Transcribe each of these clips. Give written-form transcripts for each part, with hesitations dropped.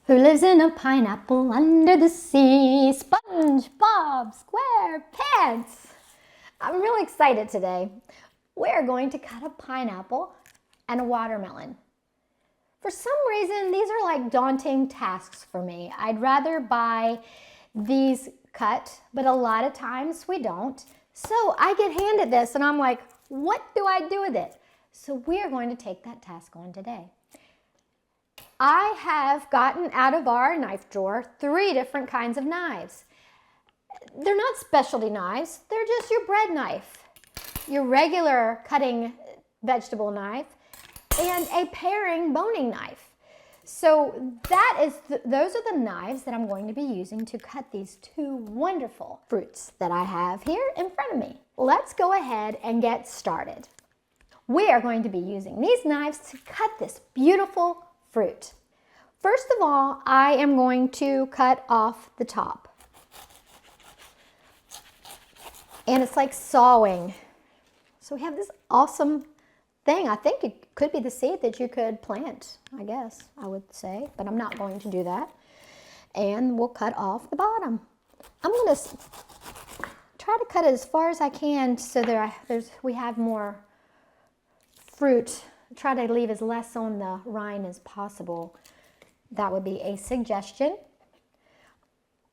Who lives in a pineapple under the sea? SpongeBob SquarePants. I'm really excited today. We're going to cut a pineapple and a watermelon. For some reason, these are like daunting tasks for me. I'd rather buy these cut, but a lot of times we don't. So I get handed this and I'm like, what do I do with it? So we're going to take that task on today. I have gotten out of our knife drawer 3 different kinds of knives. They're not specialty knives, they're just your bread knife, your regular cutting vegetable knife, and a paring boning knife. So those are the knives that I'm going to be using to cut these 2 wonderful fruits that I have here in front of me. Let's go ahead and get started. We are going to be using these knives to cut this beautiful fruit. First of all, I am going to cut off the top. And it's like sawing. So we have this awesome thing. I think it could be the seed that you could plant, I guess, I would say, but I'm not going to do that. And we'll cut off the bottom. I'm going to try to cut it as far as I can so we have more fruit. Try to leave as less on the rind as possible. That would be a suggestion.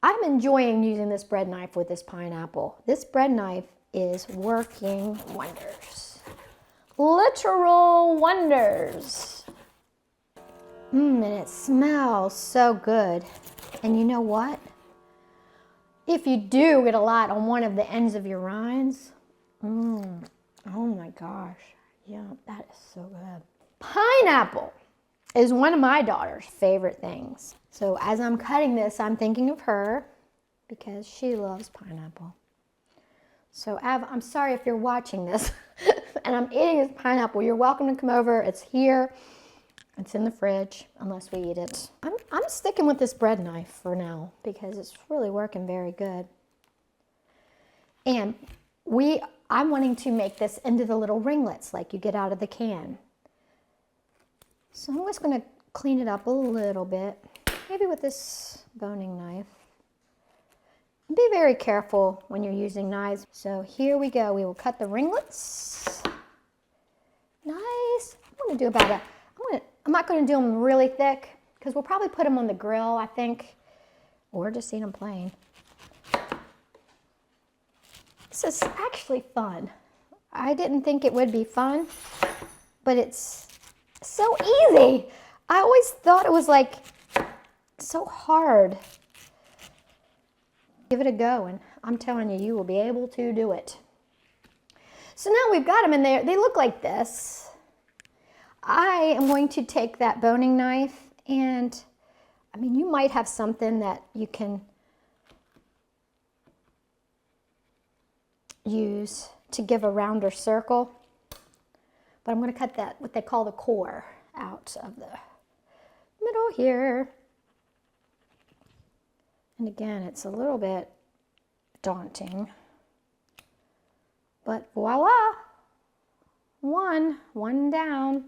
I'm enjoying using this bread knife with this pineapple. This bread knife is working wonders. Literal wonders. And it smells so good. And you know what? If you do get a lot on one of the ends of your rinds, oh my gosh. Yeah, that is so good. Pineapple is one of my daughter's favorite things. So as I'm cutting this, I'm thinking of her because she loves pineapple. So Av, I'm sorry if you're watching this and I'm eating this pineapple. You're welcome to come over. It's here. It's in the fridge unless we eat it. I'm sticking with this bread knife for now because it's really working very good. And I'm wanting to make this into the little ringlets like you get out of the can. So I'm just going to clean it up a little bit, maybe with this boning knife. Be very careful when you're using knives. So here we go. We will cut the ringlets. Nice. I'm not going to do them really thick because we'll probably put them on the grill, I think, or just eat them plain. This is actually fun. I didn't think it would be fun, but it's so easy. I always thought it was like so hard. Give it a go, and I'm telling you, you will be able to do it. So now we've got them in there. They look like this. I am going to take that boning knife, and I mean, you might have something that you can use to give a rounder circle, but I'm going to cut that, what they call the core, out of the middle here. And again, it's a little bit daunting, but voila, one down.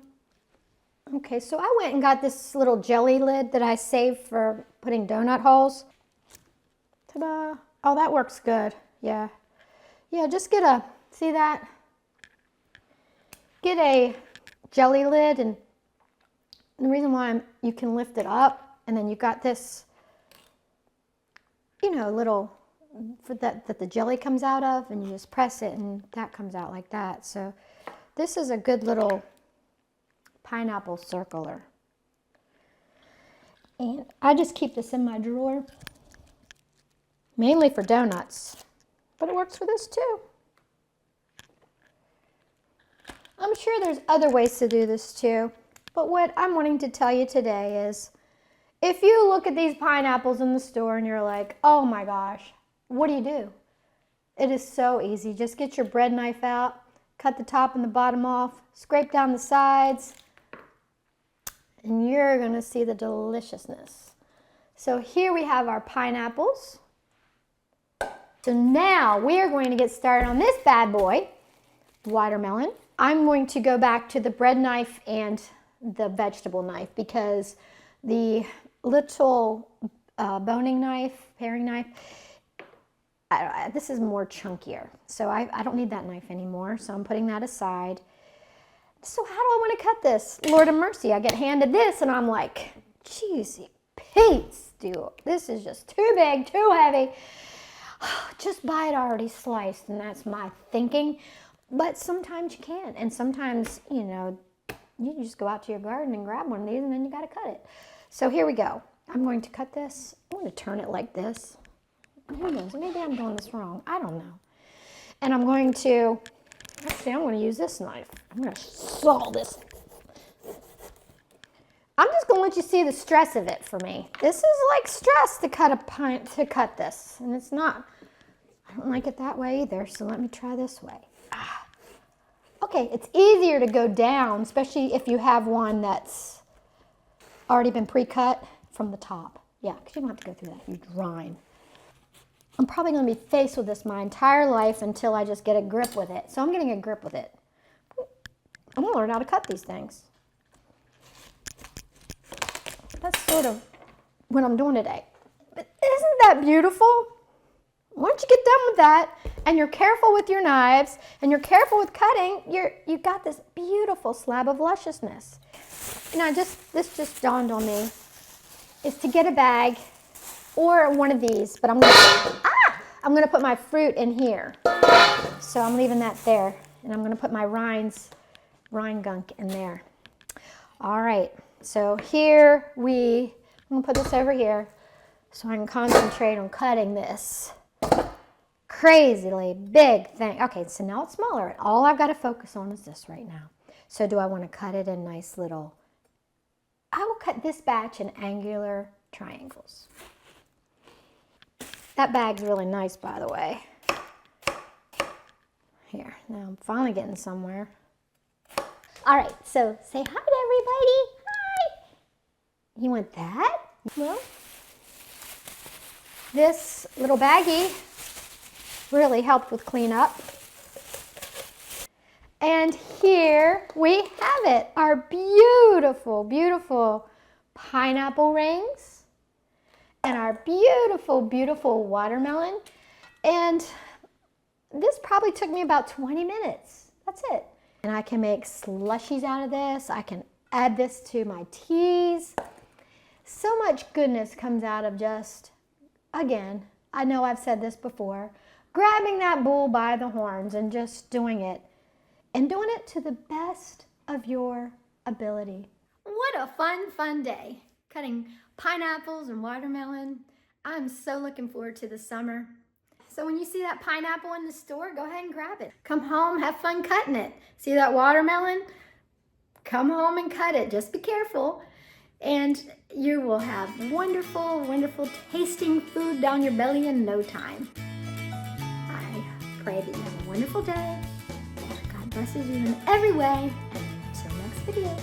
Okay, so I went and got this little jelly lid that I saved for putting donut holes. Ta-da! Oh, that works good. Yeah, just see that? Get a jelly lid, and the reason why you can lift it up, and then you've got this, you know, little, for that the jelly comes out of, and you just press it, and that comes out like that. So this is a good little pineapple circular. And I just keep this in my drawer, mainly for donuts, but it works for this too. I'm sure there's other ways to do this too, but what I'm wanting to tell you today is, if you look at these pineapples in the store and you're like, oh my gosh, what do? It is so easy. Just get your bread knife out, cut the top and the bottom off, scrape down the sides, and you're gonna see the deliciousness. So here we have our pineapples. So now we are going to get started on this bad boy, watermelon. I'm going to go back to the bread knife and the vegetable knife because the little boning knife, paring knife. This is more chunkier, so I don't need that knife anymore, so I'm putting that aside. So how do I want to cut this? Lord of mercy, I get handed this and I'm like, cheesy Pete's, dude, this is just too big, too heavy. Just buy it already sliced, and that's my thinking. But sometimes you can, and sometimes, you know, you just go out to your garden and grab one of these and then you got to cut it. So here we go. I'm going to cut this. I'm going to turn it like this. Who knows? Maybe I'm doing this wrong. I don't know. And I'm going to, actually, I'm going to use this knife. I'm going to saw this. I'm just going to let you see the stress of it for me. This is like stress to cut this. And it's not. I don't like it that way either. So let me try this way. Okay, it's easier to go down, especially if you have one that's already been pre-cut from the top. Yeah, because you don't have to go through that huge rind. I'm probably going to be faced with this my entire life until I just get a grip with it. So I'm getting a grip with it. I'm going to learn how to cut these things. That's sort of what I'm doing today. But isn't that beautiful? Once you get done with that, and you're careful with your knives, and you're careful with cutting, you got this beautiful slab of lusciousness. You know, this just dawned on me, is to get a bag or one of these, but I'm gonna put my fruit in here. So I'm leaving that there, and I'm gonna put my rind gunk in there. All right, so here I'm gonna put this over here so I can concentrate on cutting this crazily big thing. Okay, so now it's smaller. All I've got to focus on is this right now. So do I want to cut it in nice little, I will cut this batch in angular triangles. That bag's really nice, by the way. Here, now I'm finally getting somewhere. All right, so say hi to everybody. Hi. You want that? Well, this little baggie really helped with cleanup. And here we have it, our beautiful, beautiful pineapple rings and our beautiful, beautiful watermelon. And this probably took me about 20 minutes. That's it. And I can make slushies out of this. I can add this to my teas. So much goodness comes out of just, again, I know I've said this before, grabbing that bull by the horns and just doing it. And doing it to the best of your ability. What a fun, fun day. Cutting pineapples and watermelon. I'm so looking forward to the summer. So when you see that pineapple in the store, go ahead and grab it. Come home, have fun cutting it. See that watermelon? Come home and cut it. Just be careful. And you will have wonderful, wonderful tasting food down your belly in no time. I pray that you have a wonderful day. God blesses you in every way. Until next video.